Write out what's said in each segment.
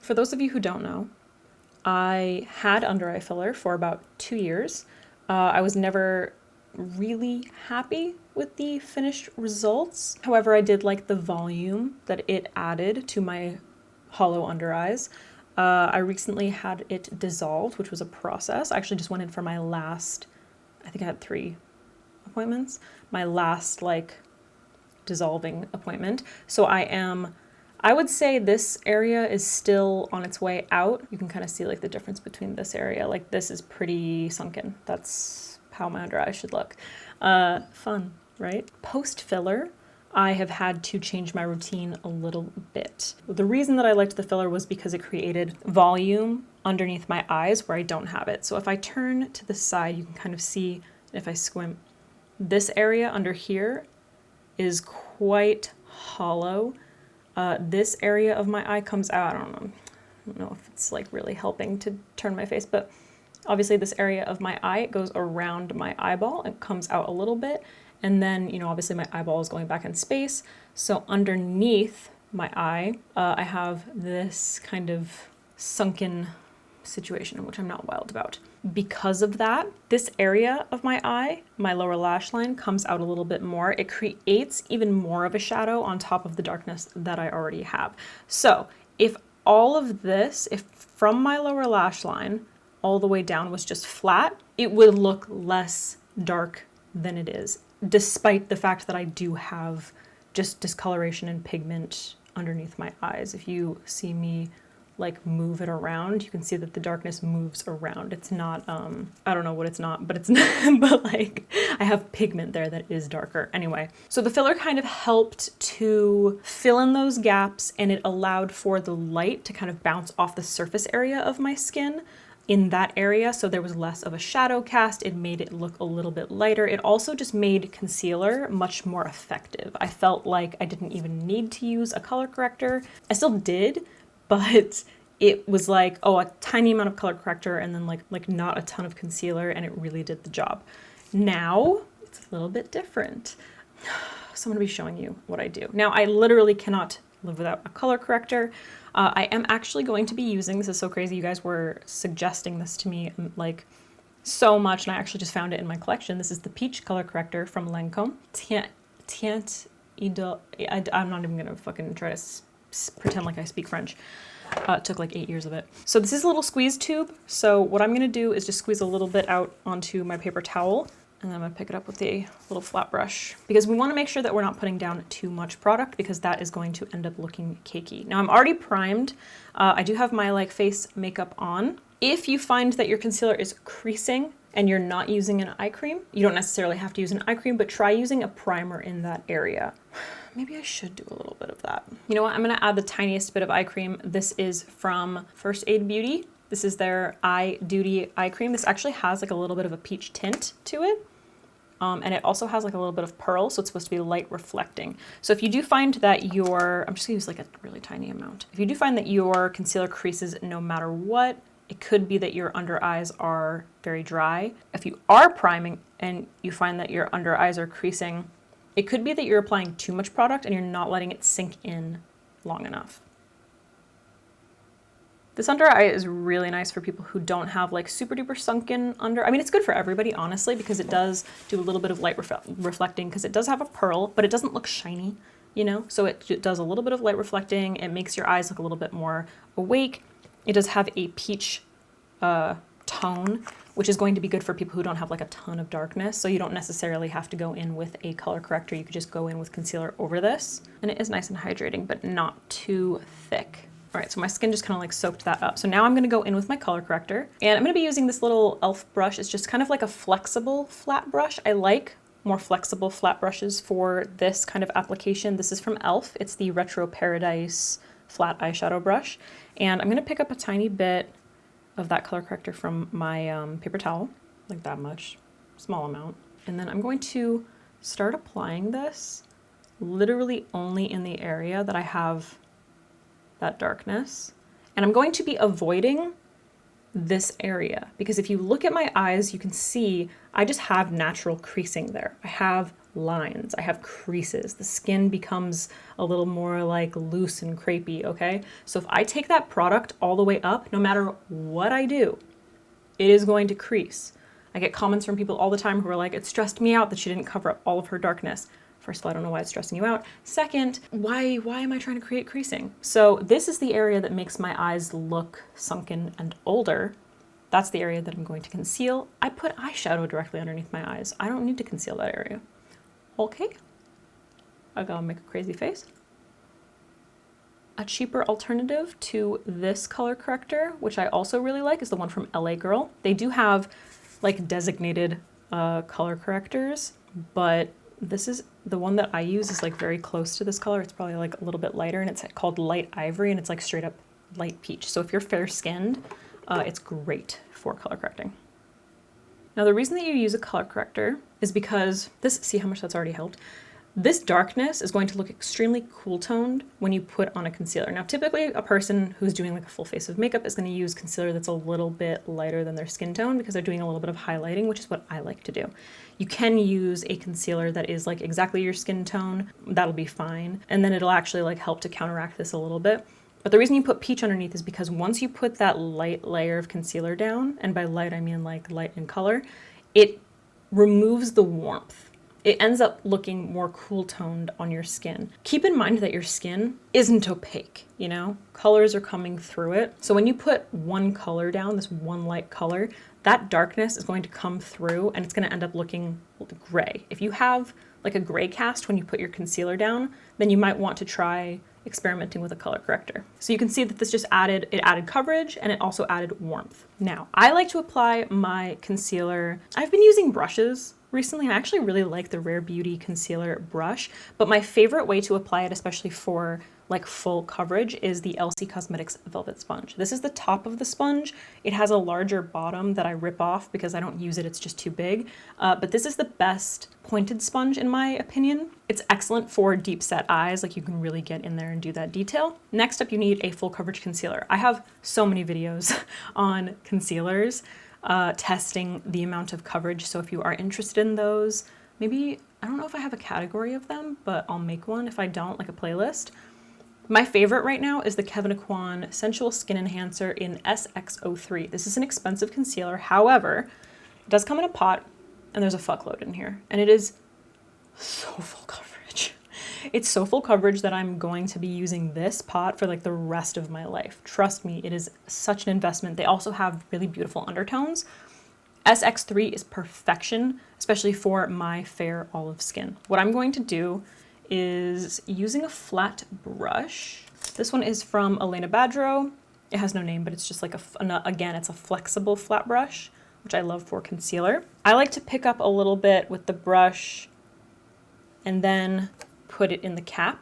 For those of you who don't know, I had under eye filler for about 2 years. I was never really happy with the finished results. However, I did like the volume that it added to my hollow under eyes. I recently had it dissolved, which was a process. I actually just went in for my last, I think I had 3 appointments, my last like dissolving appointment. So I would say this area is still on its way out. You can kind of see like the difference between this area. Like this is pretty sunken. That's how my under eyes should look. Fun, right? Post filler, I have had to change my routine a little bit. The reason that I liked the filler was because it created volume underneath my eyes where I don't have it. So if I turn to the side, you can kind of see, if I squint, this area under here is quite hollow. This area of my eye comes out, I don't know if it's like really helping to turn my face, but obviously this area of my eye, it goes around my eyeball and comes out a little bit. And then, you know, obviously my eyeball is going back in space. So underneath my eye, I have this kind of sunken situation, which I'm not wild about. Because of that, this area of my eye, my lower lash line, comes out a little bit more. It creates even more of a shadow on top of the darkness that I already have. So if all of this, if from my lower lash line all the way down was just flat, it would look less dark than it is, despite the fact that I do have just discoloration and pigment underneath my eyes. If you see me like move it around, you can see that the darkness moves around. It's not, I don't know what it's not, but it's not, but like I have pigment there that is darker. Anyway, so the filler kind of helped to fill in those gaps, and it allowed for the light to kind of bounce off the surface area of my skin in that area, so there was less of a shadow cast. It made it look a little bit lighter. It also just made concealer much more effective. I felt like I didn't even need to use a color corrector. I still did, but it was like, oh, a tiny amount of color corrector and then like not a ton of concealer, and it really did the job. Now it's a little bit different. So I'm gonna be showing you what I do. Now I literally cannot live without a color corrector. I am actually going to be using, this is so crazy, you guys were suggesting this to me like so much, and I actually just found it in my collection. This is the Peach Color Corrector from Lancome. Tiniest. I'm not even gonna fucking try to pretend like I speak French. It took like 8 years of it. So this is a little squeeze tube. So what I'm gonna do is just squeeze a little bit out onto my paper towel, and then I'm gonna pick it up with a little flat brush, because we wanna make sure that we're not putting down too much product, because that is going to end up looking cakey. Now I'm already primed. I do have my like face makeup on. If you find that your concealer is creasing and you're not using an eye cream, you don't necessarily have to use an eye cream, but try using a primer in that area. Maybe I should do a little bit of that. You know what, I'm gonna add the tiniest bit of eye cream. This is from First Aid Beauty. This is their Eye Duty eye cream. This actually has like a little bit of a peach tint to it. And it also has like a little bit of pearl, so it's supposed to be light reflecting. So if you do find that I'm just gonna use like a really tiny amount. If you do find that your concealer creases no matter what, it could be that your under eyes are very dry. If you are priming and you find that your under eyes are creasing, it could be that you're applying too much product and you're not letting it sink in long enough. This under eye is really nice for people who don't have like super duper sunken under. I mean, it's good for everybody, honestly, because it does do a little bit of light reflecting, because it does have a pearl, but it doesn't look shiny, you know? So it does a little bit of light reflecting. It makes your eyes look a little bit more awake. It does have a peach tone, which is going to be good for people who don't have like a ton of darkness. So you don't necessarily have to go in with a color corrector. You could just go in with concealer over this. And it is nice and hydrating, but not too thick. All right, so my skin just kind of like soaked that up. So now I'm gonna go in with my color corrector, and I'm gonna be using this little e.l.f. brush. It's just kind of like a flexible flat brush. I like more flexible flat brushes for this kind of application. This is from e.l.f. It's the Retro Paradise flat eyeshadow brush. And I'm gonna pick up a tiny bit of that color corrector from my paper towel, like that much, small amount. And then I'm going to start applying this literally only in the area that I have that darkness. And I'm going to be avoiding this area, because if you look at my eyes, you can see I just have natural creasing there. I have lines. I have creases. The skin becomes a little more like loose and crepey, okay? So if I take that product all the way up, no matter what I do, it is going to crease. I get comments from people all the time who are like, it stressed me out that she didn't cover up all of her darkness. First of all, I don't know why it's stressing you out. Second, why am I trying to create creasing? So this is the area that makes my eyes look sunken and older. That's the area that I'm going to conceal. I put eyeshadow directly underneath my eyes. I don't need to conceal that area. Okay, I gotta make a crazy face. A cheaper alternative to this color corrector, which I also really like, is the one from LA Girl. They do have like designated color correctors, but this is the one that I use is like very close to this color. It's probably like a little bit lighter, and it's called Light Ivory, and it's like straight up light peach. So if you're fair skinned, it's great for color correcting. Now the reason that you use a color corrector is because this, see how much that's already helped? This darkness is going to look extremely cool toned when you put on a concealer. Now, typically a person who's doing like a full face of makeup is going to use concealer that's a little bit lighter than their skin tone because they're doing a little bit of highlighting, which is what I like to do. You can use a concealer that is like exactly your skin tone. That'll be fine. And then it'll actually like help to counteract this a little bit. But the reason you put peach underneath is because once you put that light layer of concealer down, and by light I mean like light in color, it removes the warmth. It ends up looking more cool toned on your skin. Keep in mind that your skin isn't opaque, you know? Colors are coming through it. So when you put one color down, this one light color, that darkness is going to come through and it's gonna end up looking gray. If you have like a gray cast when you put your concealer down, then you might want to try experimenting with a color corrector. So you can see that this just added coverage and it also added warmth. Now, I like to apply my concealer. I've been using brushes recently. I actually really like the Rare Beauty concealer brush, but my favorite way to apply it, especially for like full coverage, is the LC Cosmetics Velvet Sponge. This is the top of the sponge. It has a larger bottom that I rip off because I don't use it, it's just too big. But this is the best pointed sponge in my opinion. It's excellent for deep set eyes, like you can really get in there and do that detail. Next up, you need a full coverage concealer. I have so many videos on concealers, testing the amount of coverage. So if you are interested in those, maybe, I don't know if I have a category of them, but I'll make one if I don't, like a playlist. My favorite right now is the Kevyn Aucoin Sensual Skin Enhancer in SX03. This is an expensive concealer. However, it does come in a pot and there's a fuckload in here. And it is so full coverage. It's so full coverage that I'm going to be using this pot for like the rest of my life. Trust me, it is such an investment. They also have really beautiful undertones. SX3 is perfection, especially for my fair olive skin. What I'm going to do is using a flat brush. This one is from Elena Badro. It has no name, but it's just like again, it's a flexible flat brush, which I love for concealer. I like to pick up a little bit with the brush and then put it in the cap.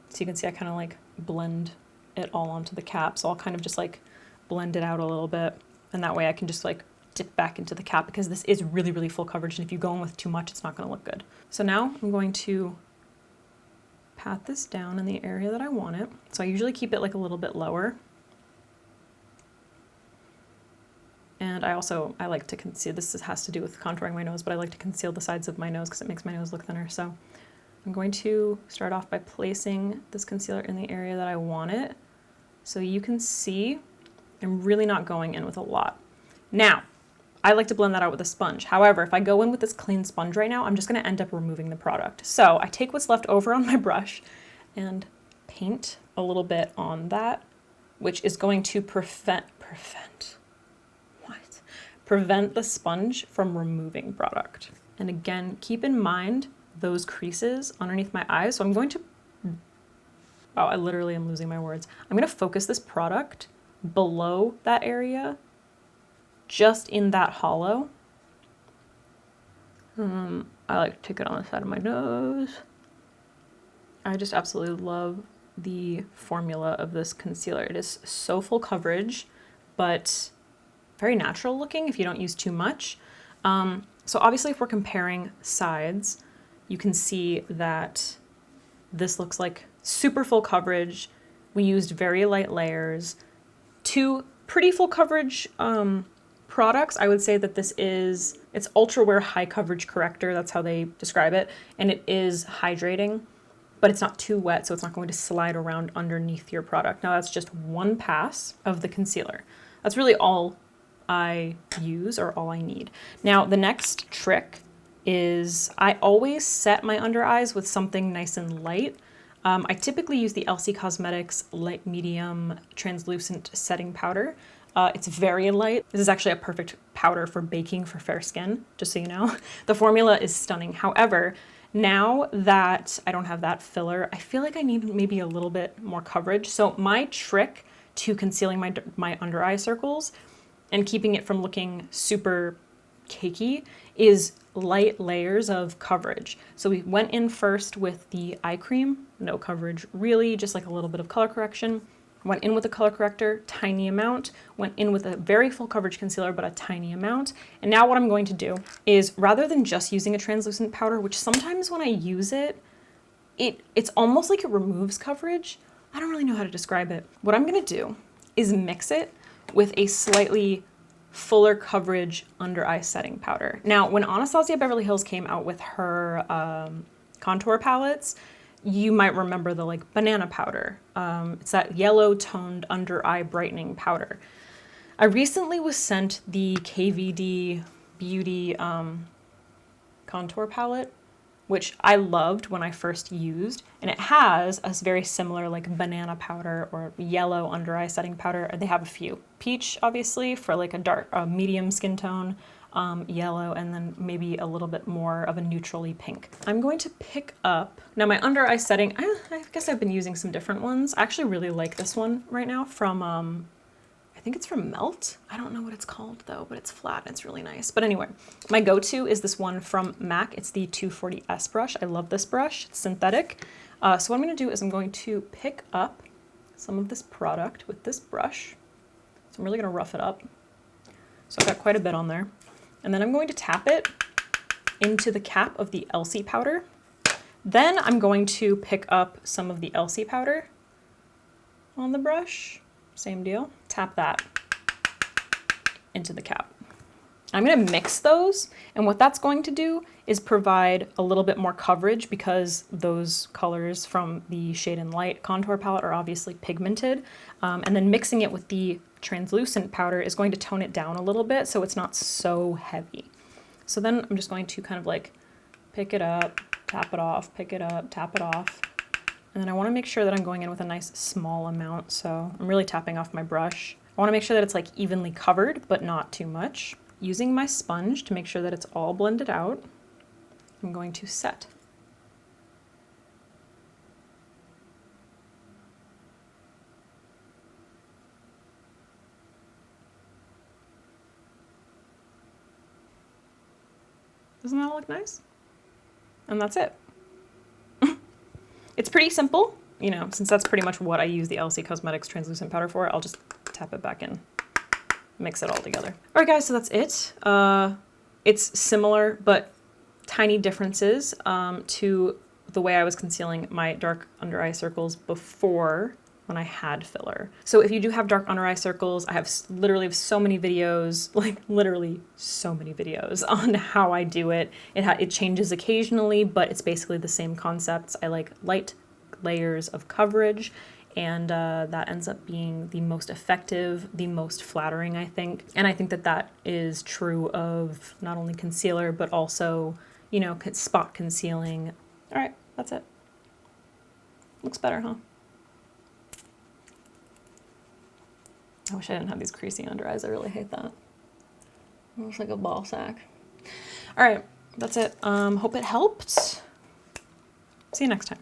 So you can see I kind of like blend it all onto the cap. So I'll kind of just like blend it out a little bit. And that way I can just like dip back into the cap because this is really, really full coverage. And if you go in with too much, it's not gonna look good. So now I'm going to pat this down in the area that I want it. So I usually keep it like a little bit lower. And I like to conceal, this has to do with contouring my nose, but I like to conceal the sides of my nose because it makes my nose look thinner. So I'm going to start off by placing this concealer in the area that I want it. So you can see I'm really not going in with a lot. Now, I like to blend that out with a sponge. However, if I go in with this clean sponge right now, I'm just gonna end up removing the product. So I take what's left over on my brush and paint a little bit on that, which is going to prevent the sponge from removing product. And again, keep in mind those creases underneath my eyes. So I'm going to, wow, I literally am losing my words. I'm gonna focus this product below that area, just in that hollow. I like to take it on the side of my nose. I just absolutely love the formula of this concealer. It is so full coverage, but very natural looking if you don't use too much. So obviously if we're comparing sides, you can see that this looks like super full coverage. We used very light layers. Two pretty full coverage products, I would say that it's Ultra Wear High Coverage Corrector. That's how they describe it. And it is hydrating, but it's not too wet, so it's not going to slide around underneath your product. Now that's just one pass of the concealer. That's really all I use or all I need. Now the next trick is I always set my under eyes with something nice and light. I typically use the Cosmetics Light Medium Translucent Setting Powder. It's very light. This is actually a perfect powder for baking for fair skin, just so you know. The formula is stunning. However, now that I don't have that filler, I feel like I need maybe a little bit more coverage. So my trick to concealing my under eye circles and keeping it from looking super cakey is light layers of coverage. So we went in first with the eye cream, no coverage really, just like a little bit of color correction. Went in with a color corrector, tiny amount. Went in with a very full coverage concealer, but a tiny amount. And now what I'm going to do is, rather than just using a translucent powder, which sometimes when I use it, it's almost like it removes coverage. I don't really know how to describe it. What I'm gonna do is mix it with a slightly fuller coverage under eye setting powder. Now, when Anastasia Beverly Hills came out with her contour palettes, you might remember the like banana powder. It's that yellow toned under eye brightening powder. I recently was sent the KVD Beauty contour palette, which I loved when I first used, and it has a very similar like banana powder or yellow under eye setting powder. They have a few. Peach, obviously, for like a medium skin tone, yellow, and then maybe a little bit more of a neutrally pink. I'm going to pick up, now my under eye setting, I guess I've been using some different ones. I actually really like this one right now from, I think it's from Melt. I don't know what it's called though, but it's flat and it's really nice. But anyway, my go-to is this one from MAC. It's the 240S brush. I love this brush, it's synthetic. So what I'm gonna do is I'm going to pick up some of this product with this brush. So I'm really gonna rough it up. So I've got quite a bit on there. And then I'm going to tap it into the cap of the Elsie powder. Then I'm going to pick up some of the Elsie powder on the brush. Same deal. Tap that into the cap. I'm going to mix those, and what that's going to do is provide a little bit more coverage because those colors from the Shade and Light contour palette are obviously pigmented. And then mixing it with the translucent powder is going to tone it down a little bit so it's not so heavy. So then I'm just going to kind of like pick it up, tap it off, pick it up, tap it off. And then I want to make sure that I'm going in with a nice small amount. So I'm really tapping off my brush. I want to make sure that it's like evenly covered, but not too much. Using my sponge to make sure that it's all blended out, I'm going to set. Doesn't that look nice? And that's it. It's pretty simple, you know, since that's pretty much what I use the Elsie Cosmetics translucent powder for. I'll just tap it back in, mix it all together. All right, guys, so that's it. It's similar, but tiny differences to the way I was concealing my dark under eye circles before when I had filler. So if you do have dark under eye circles, I have literally so many videos, like literally so many videos on how I do it. It changes occasionally, but it's basically the same concepts. I like light layers of coverage, and that ends up being the most effective, the most flattering, I think. And I think that that is true of not only concealer, but also, you know, spot concealing. All right, that's it. Looks better, huh? I wish I didn't have these creasy under eyes. I really hate that. It looks like a ball sack. All right, that's it. Hope it helped. See you next time.